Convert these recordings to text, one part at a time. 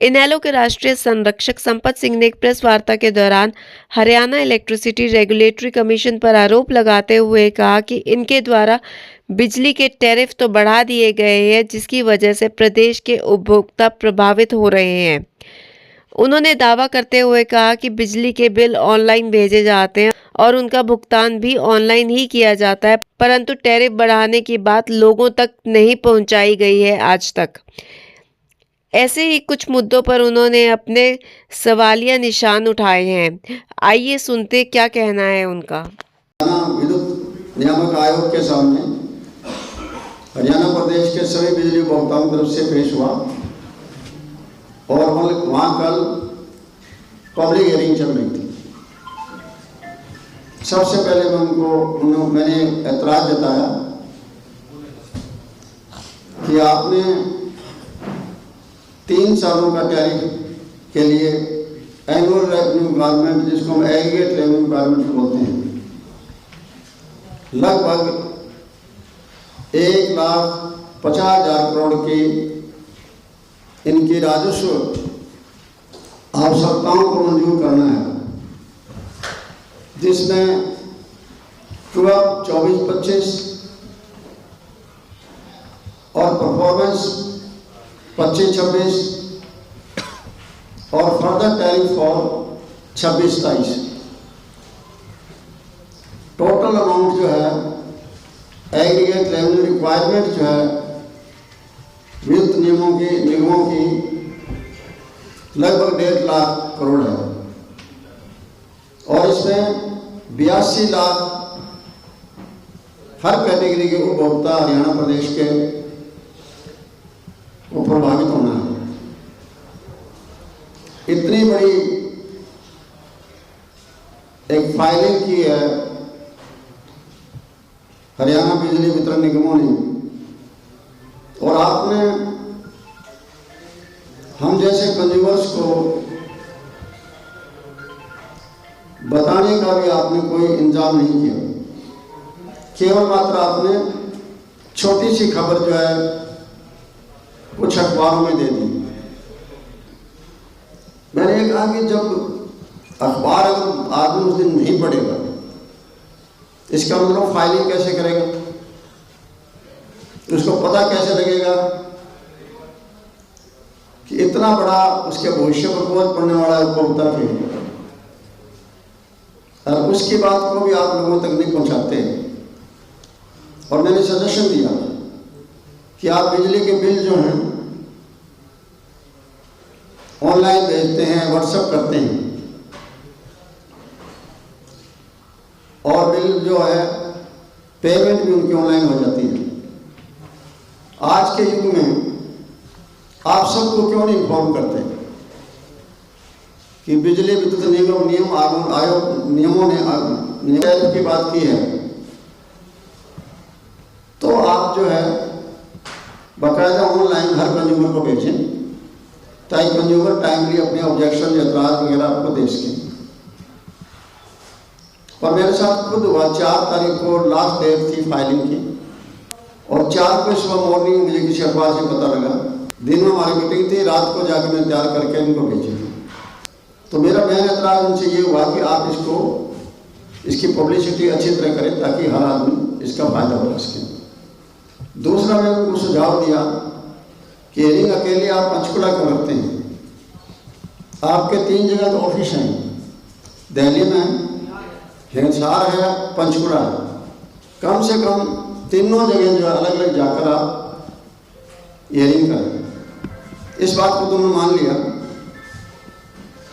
इनेलो के राष्ट्रीय संरक्षक संपत सिंह ने एक प्रेस वार्ता के दौरान हरियाणा इलेक्ट्रिसिटी रेगुलेटरी कमीशन पर आरोप लगाते हुए कहा कि इनके द्वारा बिजली के टैरिफ तो बढ़ा दिए गए हैं, जिसकी वजह से प्रदेश के उपभोक्ता प्रभावित हो रहे हैं। उन्होंने दावा करते हुए कहा कि बिजली के बिल ऑनलाइन भेजे जाते हैं और उनका भुगतान भी ऑनलाइन ही किया जाता है, परंतु टैरिफ बढ़ाने की बात लोगों तक नहीं पहुंचाई गई है आज तक। ऐसे ही कुछ मुद्दों पर उन्होंने अपने सवालिया निशान उठाए हैं। आइए सुनते क्या कहना है उनका। विद्युत नियामक आयोग के सामने हरियाणा प्रदेश के सभी बिजली उपभोक्ताओं की तरफ से पेश हुआ और वहाँ कल पब्लिक हियरिंग चल रही थी। सबसे पहले मैंने ऐतराज जताया कि आपने 3 सालों का टैरिफ के लिए एनुअल रेवेन्यू रिक्वायरमेंट, जिसको हम एग्रीगेट रेवेन्यू रिक्वायरमेंट बोलते हैं, लगभग 1,50,000 करोड़ की इनकी राजस्व आवश्यकताओं को मंजूर करना है, जिसमें 24-25 और परफॉर्मेंस 25-26 और further tariff for 26-27। Total amount जो है एग्रीगेट रेवेन्यू रिक्वायरमेंट जो है विद्युत निगमों की लगभग 1.5 लाख करोड़ है और इसमें 82 लाख हर कैटेगरी के उपभोक्ता हरियाणा प्रदेश के को प्रभावित होना है। इतनी बड़ी एक फाइलिंग की है हरियाणा बिजली वितरण निगमों ने, और आपने हम जैसे कंज्यूमर्स को बताने का भी आपने कोई इंतजाम नहीं किया। केवल मात्र आपने छोटी सी खबर जो है कुछ अखबारों में दे दी। मैंने ये कहा कि जब अखबार अगर आदमी उस दिन नहीं पढ़ेगा, इसका मतलब फाइलिंग कैसे करेगा, उसको पता कैसे लगेगा कि इतना बड़ा उसके भविष्य पर बोझ पड़ने वाला उपभोक्ता के, और उसकी बात को भी आप लोगों तक नहीं पहुंचाते। और मैंने सजेशन दिया कि आप बिजली के बिल जो हैं ऑनलाइन भेजते हैं, व्हाट्सएप करते हैं, और बिल जो है पेमेंट भी उनकी ऑनलाइन हो जाती है। आज के युग में आप सबको क्यों नहीं इन्फॉर्म करते कि बिजली विद्युत नियम आयोग नियमों ने टैरिफ की बात की है, तो आप जो है बाकायदा ऑनलाइन हर कंज्यूमर को भेजें ताकि कंज्यूमर टाइमली अपने ऑब्जेक्शन या एतराज वगैरह आपको दे सकें। और मेरे साथ खुद हुआ, 4 तारीख को लास्ट डेट थी फाइलिंग की, और 4 को सुबह मॉर्निंग मुझे किसी अखबार से पता लगा। दिन में हमारी मीटिंग थी, रात को जाकर मैं तैयार करके इनको भेजी। तो मेरा मेन एतराज उनसे ये हुआ कि आप इसकी पब्लिसिटी अच्छी तरह करें ताकि हर आदमी इसका फायदा उठा सके। दूसरा मैंने उनको सुझाव दिया कि हियरिंग अकेले आप पंचकुला क्यों रखते हैं, आपके 3 जगह तो ऑफिस हैं, दिल्ली में, हिसार है, पंचकुला है। कम से कम तीनों जगह जो है अलग अलग जाकर आप हियरिंग करें। इस बात को तुमने मान लिया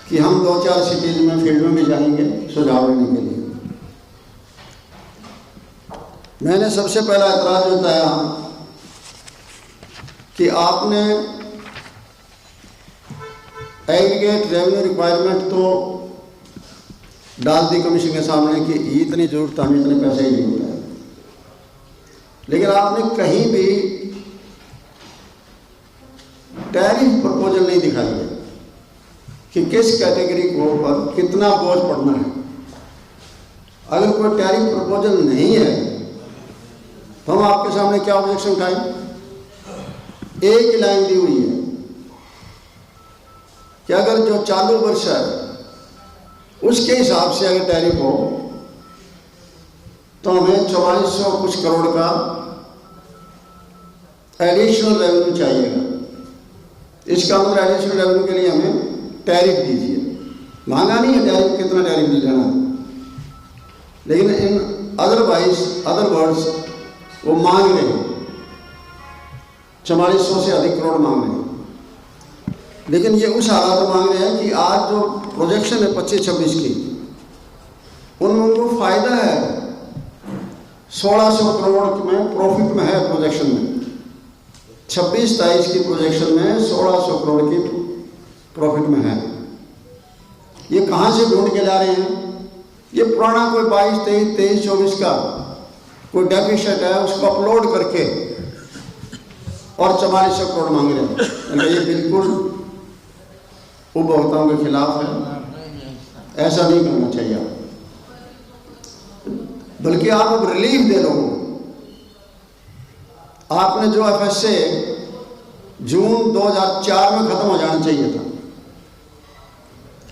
कि हम 2-4 सिटीज में फील्ड में भी जाएंगे सुझाव लेने के लिए। मैंने सबसे पहला एतराज बताया कि आपने एग्रीगेट रेवेन्यू रिक्वायरमेंट तो डाल दी कमीशन के सामने कि इतनी जरूरत हमें इतने पैसे ही नहीं होता है, लेकिन आपने कहीं भी टैरिफ प्रपोजल नहीं दिखाई है कि किस कैटेगरी को पर कितना बोझ पड़ना है। अगर कोई टैरिफ प्रपोजल नहीं है तो हम आपके सामने क्या ऑब्जेक्शन उठाएं? एक ही लाइन दी हुई है कि अगर जो चालू वर्ष है उसके हिसाब से अगर टैरिफ हो तो हमें 4400 कुछ करोड़ का एडिशनल रेवेन्यू चाहिएगा। इसका मतलब एडिशनल रेवेन्यू के लिए हमें टैरिफ दीजिए। महंगा नहीं है टैरिफ, कितना टैरिफ ले लेना, लेकिन इन अदर वर्ड्स वो मांग रहे हैं 4400 से अधिक करोड़ मांग रहे हैं। लेकिन ये उस हालात में मांग रहे हैं कि आज जो प्रोजेक्शन है 25-26 की, उनमें उनको फायदा है 1600 करोड़ में प्रॉफिट में है प्रोजेक्शन में। 26-27 की प्रोजेक्शन में 1600 करोड़ की प्रॉफिट में है। ये कहाँ से ढूंढ के ला रहे हैं? ये पुराना कोई 22-23-24 का कोई डेफिसिट है, उसको अपलोड करके और 4400 करोड़ मांग रहे हैं। ये बिल्कुल उपभोक्ताओं के खिलाफ है, ऐसा नहीं करना चाहिए। बल्कि आप अब रिलीफ दे लोगों को। आपने जो एफएसए जून 2004 में खत्म हो जाना चाहिए था,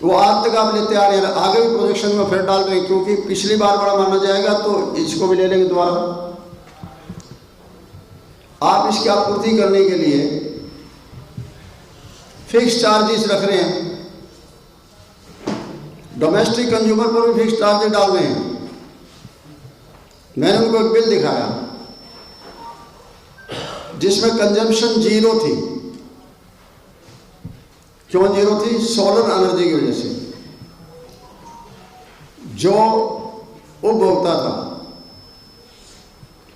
वो आज तक आप लेते आ रहे हैं। आगे भी प्रोजेक्शन में फिर डाल रहे हैं, क्योंकि पिछली बार बड़ा माना जाएगा तो इसको भी ले लेंगे दोबारा। आप इसकी आपूर्ति करने के लिए फिक्स चार्जेस रख रहे हैं, डोमेस्टिक कंज्यूमर पर भी फिक्स चार्जेस डाल रहे हैं। मैंने उनको एक बिल दिखाया जिसमें कंजम्पशन जीरो थी। क्यों जीरो थी? सोलर एनर्जी की वजह से। जो उपभोक्ता था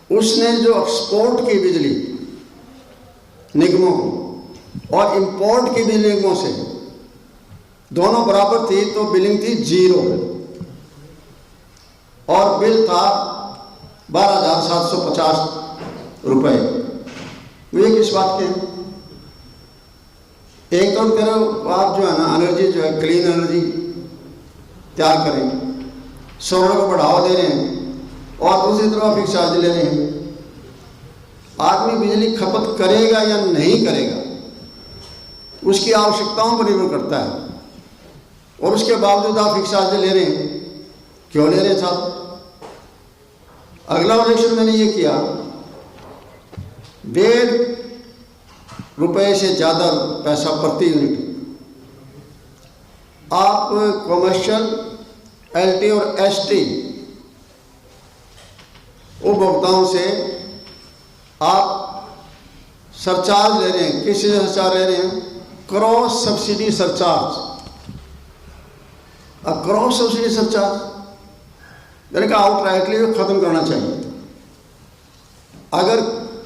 उसने जो एक्सपोर्ट की बिजली निगमों को और इंपोर्ट की बिजली निगमों से दोनों बराबर थी, तो बिलिंग थी जीरो और बिल था 12,750 रुपये। ये किस बात के हैं? एक तो करो आप जो है ना एनर्जी जो है क्लीन एनर्जी तैयार करें, सोलर को बढ़ावा दे रहे हैं और दूसरी तरफ फिक्स चार्ज ले रहे हैं। आदमी बिजली खपत करेगा या नहीं करेगा उसकी आवश्यकताओं पर निर्भर करता है, और उसके बावजूद आप फिक्स चार्ज ले रहे हैं। क्यों ले रहे हैं साहब? अगला ऑब्जेक्शन मैंने ये किया, 1.5 रुपये से ज़्यादा पैसा प्रति यूनिट आप कमर्शियल एलटी और एसटी उपभोक्ताओं से आप सरचार्ज ले रहे हैं। किस चीज़ सरचार्ज ले रहे हैं? Cross subsidy surcharge. अब क्रॉस सब्सिडी सरचार्ज यानी कि आउटराइटली खत्म करना चाहिए। अगर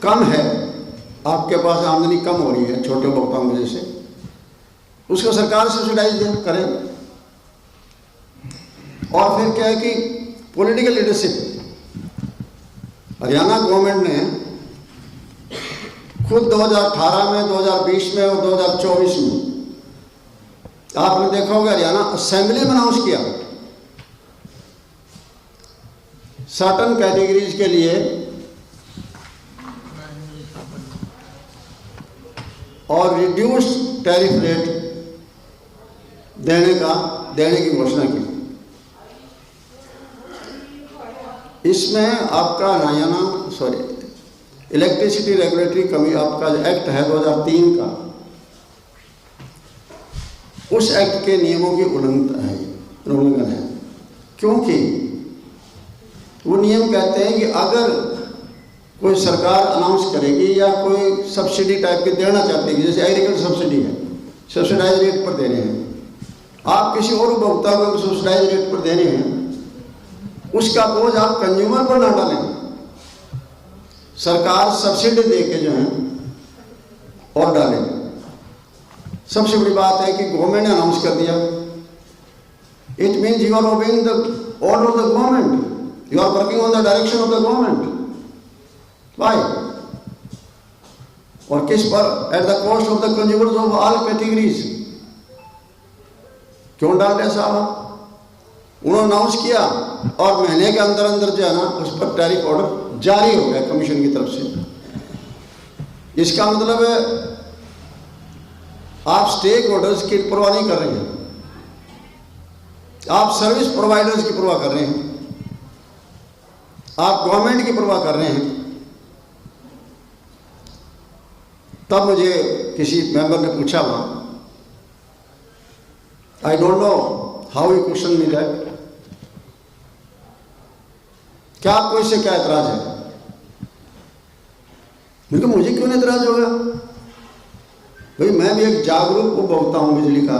कम है, आपके पास आमदनी कम हो रही है छोटे उपभोक्ताओं की वजह से, उसको सरकार सब्सिडाइज करे। और फिर क्या है कि पॉलिटिकल लीडरशिप, हरियाणा गवर्नमेंट ने खुद 2018 में, 2020 में और 2024 में आपने देखा होगा हरियाणा असेंबली में अनाउंस किया सर्टन कैटेगरीज के लिए और रिड्यूस्ड टैरिफ रेट देने की घोषणा की। इसमें आपका हरियाणा इलेक्ट्रिसिटी रेगुलेटरी आपका जो एक्ट है 2003 का, उस एक्ट के नियमों की उल्लंघन है। क्योंकि वो नियम कहते हैं कि अगर कोई सरकार अनाउंस करेगी या कोई सब्सिडी टाइप की देना चाहती है, जैसे एग्रीकल्चर सब्सिडी है, सब्सिडाइज रेट पर दे रहे हैं, आप किसी और उपभोक्ता को सब्सिडाइज रेट पर दे रहे हैं, उसका बोझ आप कंज्यूमर पर ना डालें। सरकार सब्सिडी दे के जो है और डाले। सबसे बड़ी बात है कि गवर्नमेंट ने अनाउंस कर दिया, it means you are obeying the order of the government, you are working on the direction of the government. Why? और किस पर? At the cost of the consumers of all categories. क्यों डाल रहे साहब? उन्होंने अनाउंस किया और महीने के अंदर अंदर जो है ना उस पर टैरिफ ऑर्डर जारी हो गया कमीशन की तरफ से। इसका मतलब है आप स्टेक होल्डर्स की परवाह नहीं कर रहे हैं, आप सर्विस प्रोवाइडर्स की परवाह कर रहे हैं, आप गवर्नमेंट की परवाह कर रहे हैं। तब मुझे किसी मेंबर ने पूछा वहां, I don't know how you question me that, क्या आपको इससे क्या एतराज है? मैंने कहा मुझे क्यों नहीं एतराज होगा भाई, मैं भी एक जागरूक उपभोक्ता हूं बिजली का,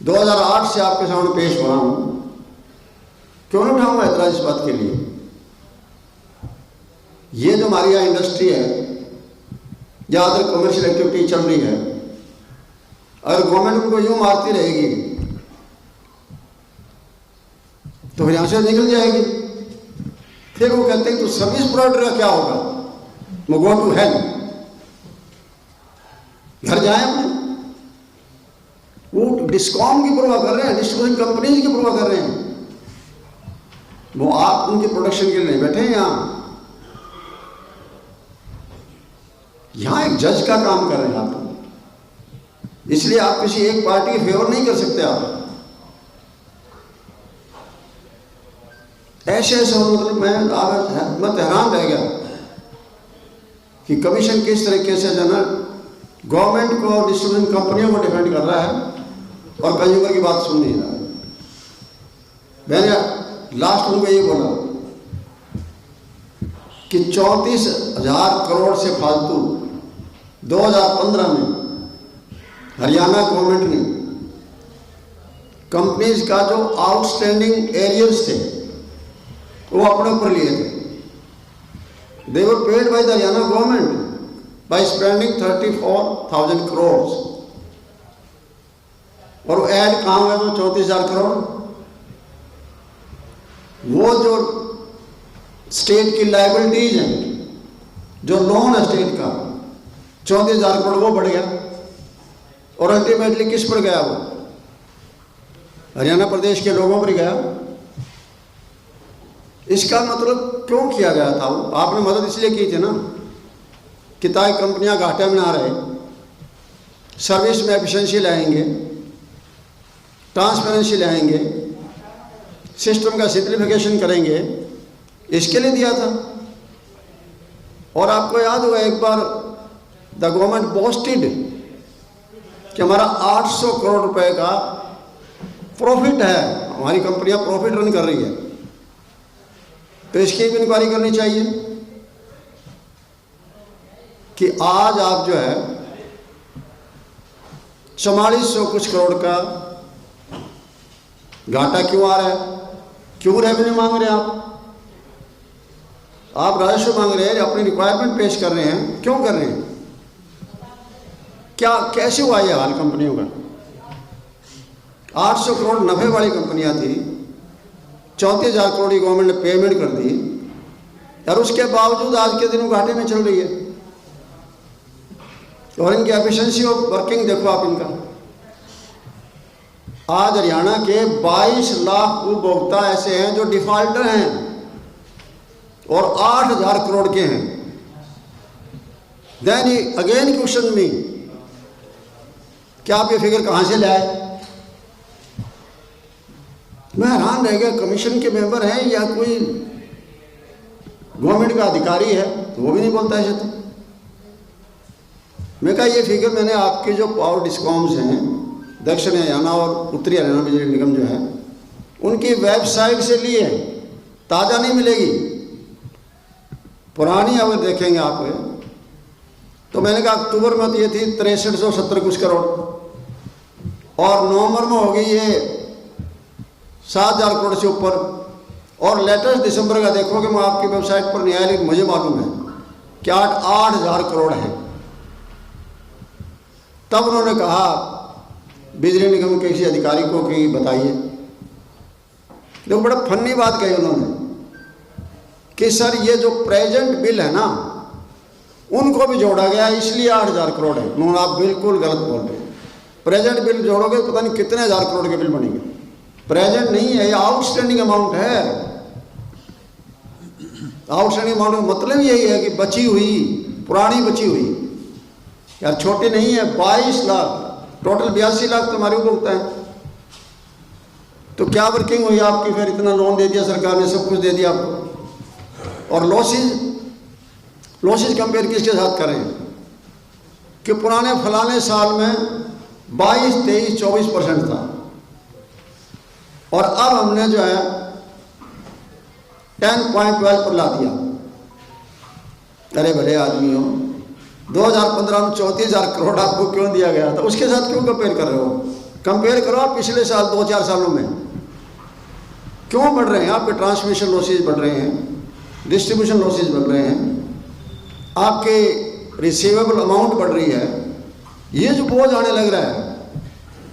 2008 से आपके सामने पेश हो रहा हूं, क्यों नहीं उठाऊंगा एतराज इस बात के लिए? ये जो हमारी यहाँ इंडस्ट्री है, ज़्यादातर कमर्शियल एक्टिविटी चल रही है, अगर गवर्नमेंट उनको यूं मारती रहेगी तो फिर यहां से निकल जाएगी। फिर वो कहते हैं तो सर्विस प्रोवाइडर का क्या होगा, वो गो टू हेल, घर जाए अपने। वो डिस्कॉम की परवाह कर रहे हैं, डिस्ट्रीब्यूशन कंपनीज की परवाह कर रहे हैं, वो आप उनके प्रोडक्शन के लिए नहीं बैठे हैं। यहां एक जज का काम कर रहे हैं आप, इसलिए आप किसी एक पार्टी के फेवर नहीं कर सकते। आप ऐसे मतलब मैं हैरान रह गया कि कमीशन किस तरीके से जो है गवर्नमेंट को और डिस्ट्रीब्यूशन कंपनियों को डिफेंड कर रहा है और कंज्यूमर की बात सुन नहीं रहा है। मैंने लास्ट उनको ये बोला कि 34,000 करोड़ से फालतू 2015 में हरियाणा गवर्नमेंट ने कंपनीज का जो आउटस्टैंडिंग एरियर्स थे वो अपने ऊपर लिए थे। They were paid by the Haryana government by spending 34,000 crore, और वो ऐड कहाँ हुआ वो 34,000 करोड़? वो जो स्टेट की लायबिलिटीज हैं, जो लोन है स्टेट का 34,000 करोड़, वो बढ़ गया और अल्टीमेटली किस पर गया? वो हरियाणा प्रदेश के लोगों पर गया। इसका मतलब क्यों किया गया था? वो आपने मदद इसलिए की थी ना कि ताकि कंपनियां घाटे में ना रहे, सर्विस में एफिशिएंसी लाएंगे, ट्रांसपेरेंसी लाएंगे, सिस्टम का सिंप्लीफिकेशन करेंगे, इसके लिए दिया था। और आपको याद होगा एक बार द गवर्नमेंट बोस्टेड कि हमारा 800 करोड़ रुपए का प्रॉफिट है, हमारी कंपनियां प्रॉफिट रन कर रही है, तो इसकी भी इंक्वायरी करनी चाहिए कि आज आप जो है 4400 कुछ करोड़ का घाटा क्यों आ रहा है, क्यों रेवेन्यू मांग रहे हैं आप राजस्व मांग रहे हैं, अपनी रिक्वायरमेंट पेश कर रहे हैं, क्यों कर रहे हैं? क्या कैसे हुआ ये हाल कंपनियों का? 800 करोड़ नफे वाली कंपनियां थी, 34,000 करोड़ की गवर्नमेंट ने पेमेंट कर दी, और उसके बावजूद आज के दिन घाटे में चल रही है। और इनकी एफिशिएंसी ऑफ वर्किंग देखो आप इनका। आज हरियाणा के 22 लाख उपभोक्ता ऐसे हैं जो डिफॉल्टर हैं और 8,000 करोड़ के हैं। देन अगेन क्वेश्चन मी, क्या आप ये फिगर कहां से लाए? मैं हैरान रह गया, कमीशन के मेंबर हैं या कोई गवर्नमेंट का अधिकारी है तो वो भी नहीं बोलता ऐसे। तो मैं कहा ये फिगर मैंने आपके जो पावर डिस्कॉम्स हैं दक्षिण हरियाणा और उत्तरी हरियाणा बिजली निगम जो है उनकी वेबसाइट से ली है, ताज़ा नहीं मिलेगी, पुरानी अगर देखेंगे आप। तो मैंने कहा अक्टूबर में तो ये थी 6370 कुछ करोड़, और नवंबर में हो गई ये 7,000 करोड़ से ऊपर, और लेटेस्ट दिसंबर का देखोगे मैं आपकी वेबसाइट पर नहीं आया, लेकिन मुझे मालूम है कि 8,000 करोड़ है। तब उन्होंने कहा बिजली निगम के किसी अधिकारी को कि बताइए, देखो बड़ा फन्नी बात कही उन्होंने कि सर ये जो प्रेजेंट बिल है ना उनको भी जोड़ा गया इसलिए 8,000 करोड़ है। उन्होंने आप बिल्कुल गलत बोल रहे हैं, प्रेजेंट बिल जोड़ोगे पता नहीं कितने हजार करोड़ के बिल बनेंगे। प्रेजेंट नहीं है, ये आउटस्टैंडिंग अमाउंट है। आउटस्टैंडिंग अमाउंट का मतलब यही है कि बची हुई, पुरानी बची हुई। यार छोटे नहीं है, 22 लाख, टोटल 82 लाख तुम्हारे ऊपर होता है। तो क्या वर्किंग हुई आपकी, फिर इतना लोन दे दिया सरकार ने, सब कुछ दे दिया आपको। और लॉसेज कंपेयर किसके साथ करें कि पुराने फलाने साल में 22, 23, 24% था, और अब हमने जो है 10.12 पर ला दिया। अरे बड़े आदमी हो, 2015 में 34,000 करोड़ आपको क्यों दिया गया था, उसके साथ क्यों कंपेयर कर रहे हो? कंपेयर करो आप पिछले साल 2-4 सालों में क्यों बढ़ रहे हैं। आपके ट्रांसमिशन लॉसेज बढ़ रहे हैं, डिस्ट्रीब्यूशन लॉसेज बढ़ रहे हैं, आपके रिसीवेबल अमाउंट बढ़ रही है। ये जो बोझ आने लग रहा है,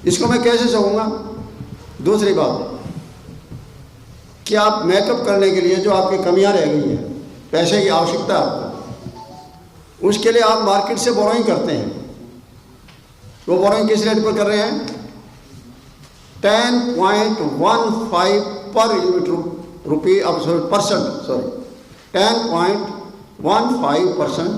इसको मैं कैसे सहूँगा? दूसरी बात कि आप मेकअप करने के लिए जो आपकी कमियां रह गई है, पैसे की आवश्यकता है आपको, उसके लिए आप मार्केट से बोरोइंग करते हैं। वो बोरोइंग किस रेट पर कर रहे हैं? 10.15 पर यूनिट रुपये, अब परसेंट, सॉरी 10.15%